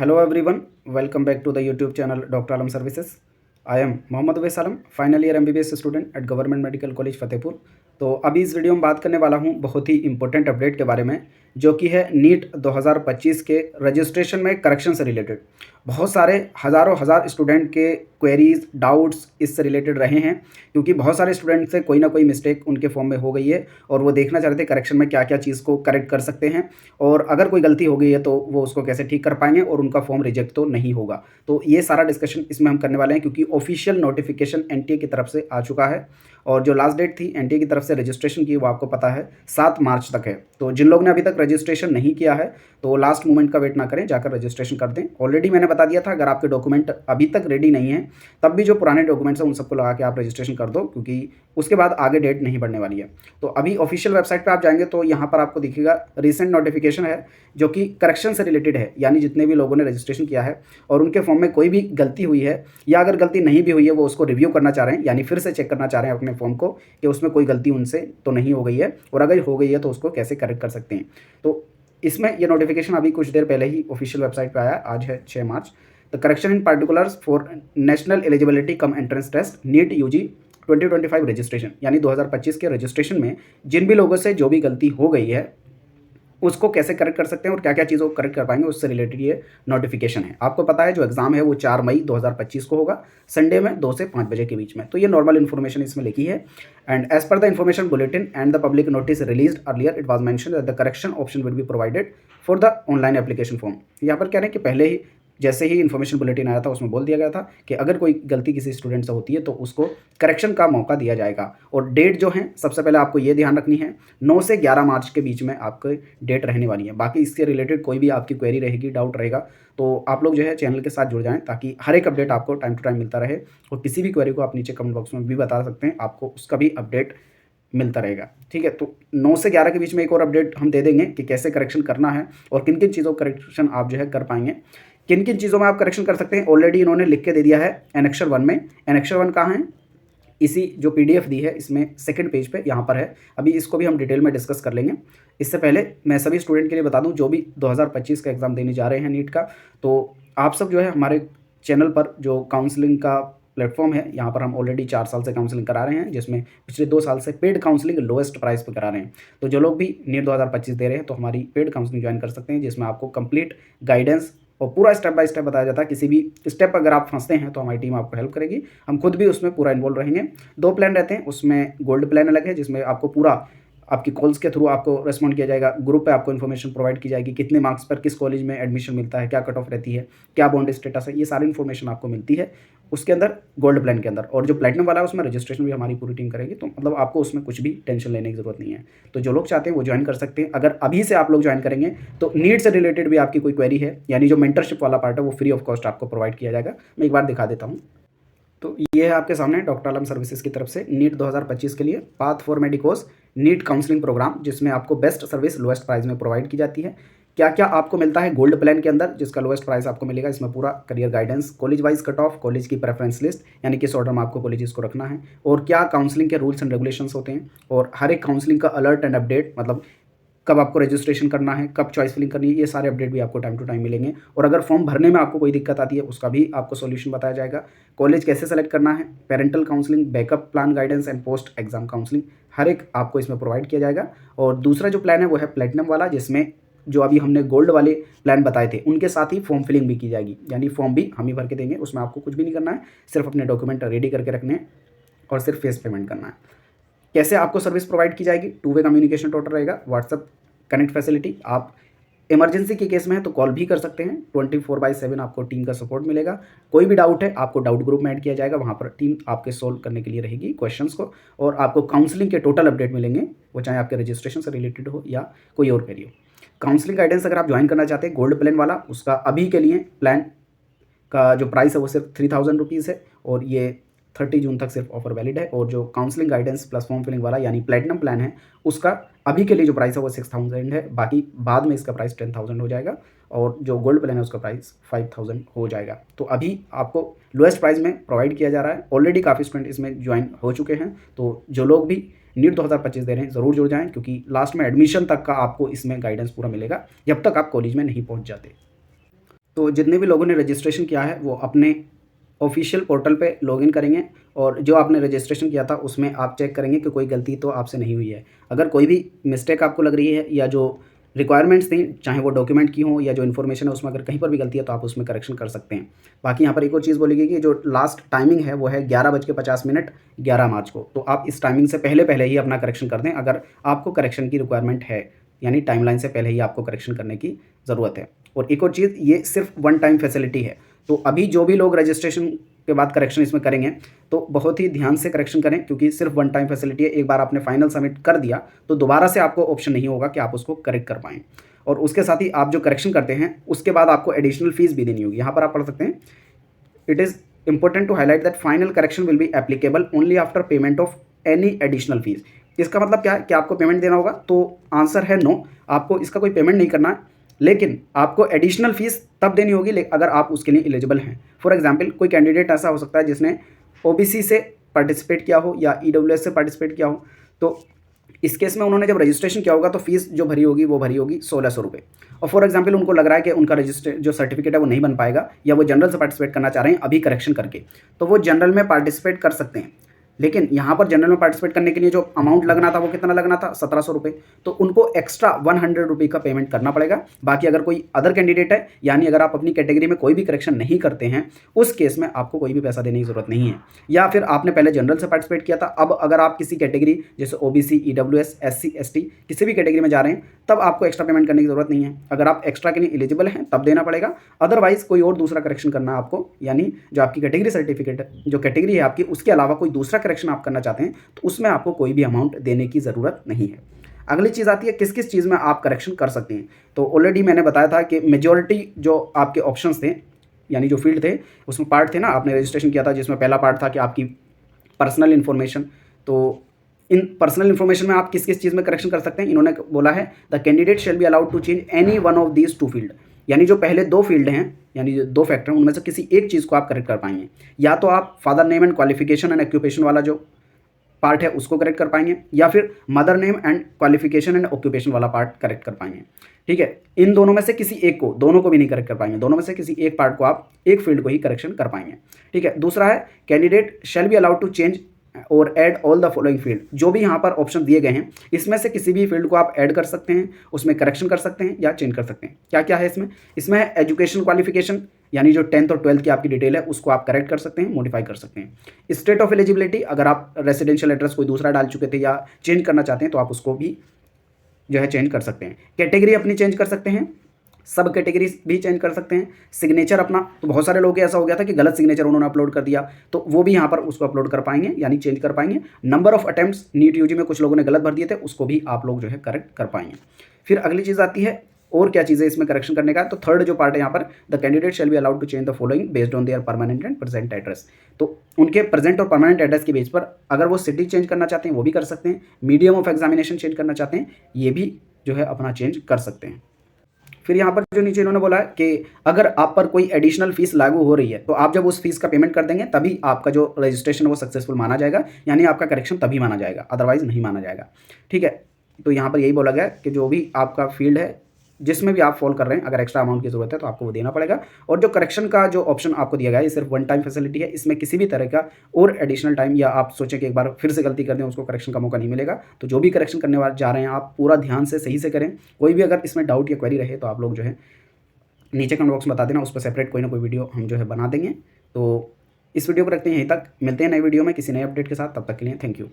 Hello everyone, welcome back to the YouTube channel Dr. Alam Services. I am Mohammad Awais Alam, final year MBBS student at government medical college Fatehpur. तो अभी इस video में बात करने वाला हूं बहुत ही इंपॉर्टेंट अपडेट के बारे में, जो कि है नीट 2025 के रजिस्ट्रेशन में करेक्शन से रिलेटेड। बहुत सारे हज़ारों हज़ार स्टूडेंट के क्वेरीज डाउट्स इससे रिलेटेड रहे हैं, क्योंकि बहुत सारे स्टूडेंट से कोई ना कोई मिस्टेक उनके फॉर्म में हो गई है और वो देखना चाह रहे थे करेक्शन में क्या क्या चीज़ को करेक्ट कर सकते हैं, और अगर कोई गलती हो गई है तो वो उसको कैसे ठीक कर पाएंगे और उनका फॉर्म रिजेक्ट तो नहीं होगा। तो ये सारा डिस्कशन इसमें हम करने वाले हैं, क्योंकि ऑफिशियल नोटिफिकेशन एनटीए की तरफ से आ चुका है और जो लास्ट डेट थी एनटीए की तरफ से रजिस्ट्रेशन की वो आपको पता है 7 मार्च तक है। तो जिन लोगों ने अभी तक रजिस्ट्रेशन नहीं किया है तो लास्ट मोमेंट का वेट ना करें, जाकर रजिस्ट्रेशन कर दें। ऑलरेडी मैंने बता दिया था, अगर आपके डॉक्यूमेंट अभी तक रेडी नहीं है तब भी जो पुराने डॉक्यूमेंट्स हैं उन सबको लगा के आप रजिस्ट्रेशन कर दो, क्योंकि उसके बाद आगे डेट नहीं बढ़ने वाली है। तो अभी ऑफिशियल वेबसाइट पर आप जाएंगे तो यहाँ पर आपको दिखेगा रिसेंट नोटिफिकेशन है, जो कि करेक्शन से रिलेटेड है, यानी जितने भी लोगों ने रजिस्ट्रेशन किया है और उनके फॉर्म में कोई भी गलती हुई है या अगर गलती नहीं भी हुई है वो उसको रिव्यू करना चाह रहे हैं, यानी फिर से चेक करना चाह रहे हैं अपने फॉर्म को कि उसमें कोई गलती उनसे तो नहीं हो गई है, और अगर हो गई है तो उसको कैसे करेक्ट कर सकते हैं। तो इसमें ये नोटिफिकेशन अभी कुछ देर पहले ही ऑफिशियल वेबसाइट पर आया, आज है 6 मार्च। The correction in particulars for national eligibility cum entrance test NEET UG 2025 registration, यानी 2025 के रजिस्ट्रेशन में जिन भी लोगों से जो भी गलती हो गई है उसको कैसे करेक्ट कर सकते हैं और क्या क्या चीज़ों को करेक्ट कर पाएंगे, उससे रिलेटेड ये नोटिफिकेशन है। आपको पता है जो एग्जाम है वो 4 मई 2025 को होगा, संडे में 2 से 5 बजे के बीच में। तो ये नॉर्मल इन्फॉर्मेशन इसमें लिखी है। And as per the information bulletin and the public notice released earlier it was mentioned that the correction option will be provided for the online application form. यहाँ पर कह रहे हैं कि पहले ही जैसे ही इन्फॉर्मेशन बुलेटिन आया था उसमें बोल दिया गया था कि अगर कोई गलती किसी स्टूडेंट से होती है तो उसको करेक्शन का मौका दिया जाएगा। और डेट जो है सबसे पहले आपको ये ध्यान रखनी है, 9 से 11 मार्च के बीच में आपकी डेट रहने वाली है। बाकी इससे रिलेटेड कोई भी आपकी क्वेरी रहेगी, डाउट रहेगा, तो आप लोग जो है चैनल के साथ जुड़ जाएं, ताकि हर एक अपडेट आपको टाइम टू टाइम मिलता रहे। और किसी भी क्वेरी को आप नीचे कमेंट बॉक्स में भी बता सकते हैं, आपको उसका भी अपडेट मिलता रहेगा। ठीक है, तो 9 से 11 के बीच में एक और अपडेट हम दे देंगे कि कैसे करेक्शन करना है और किन किन चीज़ों का करेक्शन आप जो है कर पाएंगे, किन किन चीज़ों में आप करेक्शन कर सकते हैं। ऑलरेडी इन्होंने लिख के दे दिया है एनेक्सर 1 में। एनेक्सर 1 कहाँ है, इसी जो पीडीएफ दी है इसमें सेकंड पेज पे यहाँ पर है। अभी इसको भी हम डिटेल में डिस्कस कर लेंगे। इससे पहले मैं सभी स्टूडेंट के लिए बता दूँ जो भी 2025 का एग्ज़ाम देने जा रहे हैं नीट का, तो आप सब जो है हमारे चैनल पर जो काउंसलिंग का प्लेटफॉर्म है, यहाँ पर हम ऑलरेडी 4 साल से काउंसलिंग करा रहे हैं, जिसमें पिछले 2 साल से पेड काउंसलिंग लोएस्ट प्राइस पे करा रहे हैं। तो जो लोग भी नीट 2025 दे रहे हैं तो हमारी पेड काउंसलिंग ज्वाइन कर सकते हैं, जिसमें आपको कंप्लीट गाइडेंस और पूरा स्टेप बाय स्टेप बताया जाता है। किसी भी स्टेप अगर आप फंसते हैं तो हमारी टीम आपको हेल्प करेगी, हम खुद भी उसमें पूरा इन्वॉल्व रहेंगे। 2 प्लान रहते हैं, उसमें गोल्ड प्लान अलग है जिसमें आपको पूरा आपकी कॉल्स के थ्रू आपको रिस्पॉन्ड किया जाएगा, ग्रुप पे आपको इन्फॉर्मेशन प्रोवाइड की जाएगी, कितने मार्क्स पर किस कॉलेज में एडमिशन मिलता है, क्या कट ऑफ रहती है, क्या बॉन्ड स्टेटस है, ये सारी इन्फॉर्मेशन आपको मिलती है उसके अंदर, गोल्ड प्लान के अंदर। और जो प्लेटिनम वाला है उसमें रजिस्ट्रेशन भी हमारी पूरी टीम करेगी, तो मतलब आपको उसमें कुछ भी टेंशन लेने की जरूरत नहीं है। तो जो लोग चाहते हैं वो ज्वाइन कर सकते हैं। अगर अभी से आप लोग ज्वाइन करेंगे तो नीट से रिलेटेड भी आपकी कोई क्वेरी है, यानी जो मेंटरशिप वाला पार्ट है वो फ्री ऑफ कॉस्ट आपको प्रोवाइड किया जाएगा। मैं एक बार दिखा देता हूँ। तो ये है आपके सामने डॉक्टर आलम सर्विसेज की तरफ से नीट 2025 के लिए path for medicos NEET counselling programme, जिसमें आपको बेस्ट सर्विस लोएस्ट प्राइस में प्रोवाइड की जाती है। क्या क्या आपको मिलता है गोल्ड प्लान के अंदर, जिसका लोएस्ट प्राइस आपको मिलेगा। इसमें पूरा career guidance, college wise cut off, college की प्रेफरेंस लिस्ट, यानी किस ऑर्डर में आपको कॉलेजेस को रखना है, और क्या काउंसलिंग के रूल्स एंड रेगुलेशंस होते हैं, और हर एक काउंसलिंग का अलर्ट एंड अपडेट, मतलब कब आपको रजिस्ट्रेशन करना है, कब चॉइस फिलिंग करनी है, ये सारे अपडेट भी आपको टाइम टू टाइम मिलेंगे। और अगर फॉर्म भरने में आपको कोई दिक्कत आती है उसका भी आपको सॉल्यूशन बताया जाएगा। कॉलेज कैसे सेलेक्ट करना है, parental counselling, backup plan guidance and post exam counselling, हर एक आपको इसमें प्रोवाइड किया जाएगा। और दूसरा जो प्लान है वो है प्लेटिनम वाला, जिसमें जो अभी हमने गोल्ड वाले प्लान बताए थे उनके साथ ही फॉर्म फिलिंग भी की जाएगी, यानी फॉर्म भी हम ही भर के देंगे, उसमें आपको कुछ भी नहीं करना है, सिर्फ अपने डॉक्यूमेंट रेडी करके रखने हैं और सिर्फ फेस पेमेंट करना है। कैसे आपको सर्विस प्रोवाइड की जाएगी, 2 वे कम्युनिकेशन टोटल रहेगा, व्हाट्सएप कनेक्ट फैसिलिटी, आप इमरजेंसी के केस में है तो कॉल भी कर सकते हैं, 24/7 आपको टीम का सपोर्ट मिलेगा। कोई भी डाउट है आपको डाउट ग्रुप में ऐड किया जाएगा, वहाँ पर टीम आपके सोल्व करने के लिए रहेगी क्वेश्चंस को, और आपको काउंसलिंग के टोटल अपडेट मिलेंगे, वो चाहे आपके रजिस्ट्रेशन से रिलेटेड हो या कोई और क्वेरी हो। काउंसलिंग गाइडेंस अगर आप ज्वाइन करना चाहते हैं गोल्ड प्लान वाला, उसका अभी के लिए प्लान का जो प्राइस है वो सिर्फ 3000 रुपीज़ है, और ये 30 जून तक सिर्फ ऑफर वैलिड है। और जो counselling guidance plus form filling वाला यानी प्लेटिनम प्लान है, उसका अभी के लिए जो प्राइस है वो 6000 है, बाकी बाद में इसका प्राइस 10000 हो जाएगा, और जो गोल्ड प्लान है उसका प्राइस 5000 हो जाएगा। तो अभी आपको लोएस्ट प्राइस में प्रोवाइड किया जा रहा है। ऑलरेडी काफ़ी स्टूडेंट इसमें ज्वाइन हो चुके हैं, तो जो लोग भी नीट 2025 दे रहे हैं ज़रूर जुड़ जाएं, क्योंकि लास्ट में एडमिशन तक का आपको इसमें गाइडेंस पूरा मिलेगा जब तक आप कॉलेज में नहीं पहुंच जाते। तो जितने भी लोगों ने रजिस्ट्रेशन किया है वो अपने ऑफिशियल पोर्टल पे लॉगिन करेंगे और जो आपने रजिस्ट्रेशन किया था उसमें आप चेक करेंगे कि कोई गलती तो आपसे नहीं हुई है। अगर कोई भी मिस्टेक आपको लग रही है या जो रिक्वायरमेंट्स थी, चाहे वो डॉक्यूमेंट की हो या जो इन्फॉर्मेशन है उसमें अगर कहीं पर भी गलती है तो आप उसमें करेक्शन कर सकते हैं। बाकी यहाँ पर एक और चीज़ बोली गई कि जो लास्ट टाइमिंग है वो है 11:50 11 मार्च को। तो आप इस टाइमिंग से पहले पहले ही अपना करेक्शन कर दें अगर आपको करेक्शन की रिक्वायरमेंट है, यानी टाइमलाइन से पहले ही आपको करेक्शन करने की ज़रूरत है। और एक और चीज़, ये सिर्फ वन टाइम फैसिलिटी है। तो अभी जो भी लोग रजिस्ट्रेशन के बाद करेक्शन इसमें करेंगे तो बहुत ही ध्यान से करेक्शन करें, क्योंकि सिर्फ वन टाइम फैसिलिटी है। एक बार आपने फाइनल सबमिट कर दिया तो दोबारा से आपको ऑप्शन नहीं होगा कि आप उसको करेक्ट कर पाएँ। और उसके साथ ही आप जो करेक्शन करते हैं उसके बाद आपको एडिशनल फीस भी देनी होगी। यहाँ पर आप पढ़ सकते हैं, it is important to highlight that final correction will be applicable only after payment of any additional fees. इसका मतलब क्या है कि आपको पेमेंट देना होगा? तो आंसर है नो, आपको इसका कोई पेमेंट नहीं करना है, लेकिन आपको एडिशनल फीस तब देनी होगी अगर आप उसके लिए एलिजिबल हैं। फॉर एग्जाम्पल, कोई कैंडिडेट ऐसा हो सकता है जिसने ओबीसी से पार्टिसिपेट किया हो या ईडब्ल्यूएस से पार्टिसिपेट किया हो, तो इस केस में उन्होंने जब रजिस्ट्रेशन किया होगा तो फीस जो भरी होगी वो भरी होगी 1600 रुपये। और फॉर एग्जांपल उनको लग रहा है कि उनका रजिस्टर जो सर्टिफिकेट है वो नहीं बन पाएगा या वो जनरल से पार्टिसिपेट करना चाह रहे हैं अभी करेक्शन करके, तो वो जनरल में पार्टिसिपेट कर सकते हैं। लेकिन यहाँ पर जनरल में पार्टिसिपेट करने के लिए जो अमाउंट लगना था वो कितना लगना था? 1700 रुपये। तो उनको एक्स्ट्रा 100 रुपये का पेमेंट करना पड़ेगा। बाकी अगर कोई अदर कैंडिडेट है, यानी अगर आप अपनी कैटेगरी में कोई भी करेक्शन नहीं करते हैं, उस केस में आपको कोई भी पैसा देने की ज़रूरत नहीं है। या फिर आपने पहले जनरल से पार्टिसिपेट किया था, अब अगर आप किसी कैटेगरी जैसे ओबीसी, ईडब्ल्यूएस, एससी, एसटी किसी भी कैटेगरी में जा रहे हैं, तब आपको एक्स्ट्रा पेमेंट करने की ज़रूरत नहीं है। अगर आप एक्स्ट्रा के लिए एलिजिबल हैं तब देना पड़ेगा, अदरवाइज कोई और दूसरा करेक्शन करना आपको, यानी जो आपकी कैटेगरी सर्टिफिकेट है, जो कैटेगरी है आपकी, उसके अलावा कोई दूसरा करेक्शन आप करना चाहते हैं तो उसमें आपको कोई भी अमाउंट देने की ज़रूरत नहीं है। अगली चीज़ आती है किस किस चीज़ में आप करेक्शन कर सकते हैं। तो ऑलरेडी मैंने बताया था कि मेजॉरिटी जो आपके ऑप्शंस थे, यानी जो फील्ड थे, उसमें पार्ट थे ना, आपने रजिस्ट्रेशन किया था जिसमें पहला पार्ट था कि आपकी पर्सनल इन्फॉर्मेशन। तो इन पर्सनल इन्फॉर्मेशन में आप किस किस चीज़ में करेक्शन कर सकते हैं? इन्होंने बोला है the candidate shall be allowed to change any one of these two field, यानी जो पहले दो फील्ड हैं, यानी जो दो फैक्टर हैं, उनमें से किसी एक चीज़ को आप करेक्ट कर पाएंगे। या तो आप father name and qualification and occupation वाला जो पार्ट है उसको करेक्ट कर पाएंगे, या फिर mother name and qualification and occupation वाला पार्ट करेक्ट कर पाएंगे। ठीक है, इन दोनों में से किसी एक को, दोनों को भी नहीं करेक्ट कर पाएंगे, दोनों में से किसी एक पार्ट को आप, एक फील्ड को ही करेक्शन कर पाएंगे। ठीक है, दूसरा है candidate shall be allowed to change और add all the following field. जो भी यहाँ पर ऑप्शन दिए गए हैं इसमें से किसी भी फील्ड को आप ऐड कर सकते हैं, उसमें करेक्शन कर सकते हैं या चेंज कर सकते हैं। क्या क्या है इसमें? इसमें है एजुकेशन क्वालिफिकेशन, यानी जो 10th और 12th की आपकी डिटेल है उसको आप करेक्ट कर सकते हैं, मॉडिफाई कर सकते हैं। स्टेट ऑफ एलिजिबिलिटी, अगर आप रेसिडेंशियल एड्रेस कोई दूसरा डाल चुके थे या चेंज करना चाहते हैं तो आप उसको भी जो है चेंज कर सकते हैं। कैटेगरी अपनी चेंज कर सकते हैं, सब कैटेगरीज भी चेंज कर सकते हैं। सिग्नेचर अपना, तो बहुत सारे लोग ऐसा हो गया था कि गलत सिग्नेचर उन्होंने अपलोड कर दिया, तो वो भी यहाँ पर उसको अपलोड कर पाएंगे, यानी चेंज कर पाएंगे। Number of attempts NEET UG में कुछ लोगों ने गलत भर दिए थे, उसको भी आप लोग जो है करेक्ट कर पाएंगे। फिर अगली चीज़ आती है और क्या चीज़ें इसमें करेक्शन करने का। तो थर्ड जो पार्ट है यहाँ पर, the candidate shall be allowed to change the following based on their permanent and present address. तो उनके प्रेजेंट और परमानेंट एड्रेस के बेस पर अगर वो सिटी चेंज करना चाहते हैं वो भी कर सकते हैं, मीडियम ऑफ एग्जामिनेशन चेंज करना चाहते हैं ये भी जो है अपना चेंज कर सकते हैं। फिर यहाँ पर जो नीचे इन्होंने बोला है कि अगर आप पर कोई एडिशनल फीस लागू हो रही है तो आप जब उस फीस का पेमेंट कर देंगे तभी आपका जो रजिस्ट्रेशन है वो सक्सेसफुल माना जाएगा, यानी आपका करेक्शन तभी माना जाएगा, अदरवाइज नहीं माना जाएगा। ठीक है, तो यहाँ पर यही बोला गया कि जो भी आपका फील्ड है जिसमें भी आप फॉल कर रहे हैं, अगर एक्स्ट्रा अमाउंट की ज़रूरत है तो आपको वो देना पड़ेगा। और जो करेक्शन का जो ऑप्शन आपको दिया गया है ये सिर्फ वन टाइम फैसिलिटी है, इसमें किसी भी तरह का और एडिशनल टाइम या आप सोचें कि एक बार फिर से गलती कर दें उसको करेक्शन का मौका नहीं मिलेगा। तो जो भी करेक्शन करने वाले जा रहे हैं आप पूरा ध्यान से सही से करें। कोई भी अगर इसमें डाउट या क्वेरी रहे तो आप लोग जो है नीचे कमेंट बॉक्स में बता देना, उस पर सेपरेट कोई ना कोई वीडियो हम जो है बना देंगे। तो इस वीडियो को रखते हैं यहीं तक, मिलते हैं नए वीडियो में किसी नए अपडेट के साथ, तब तक के लिए थैंक यू।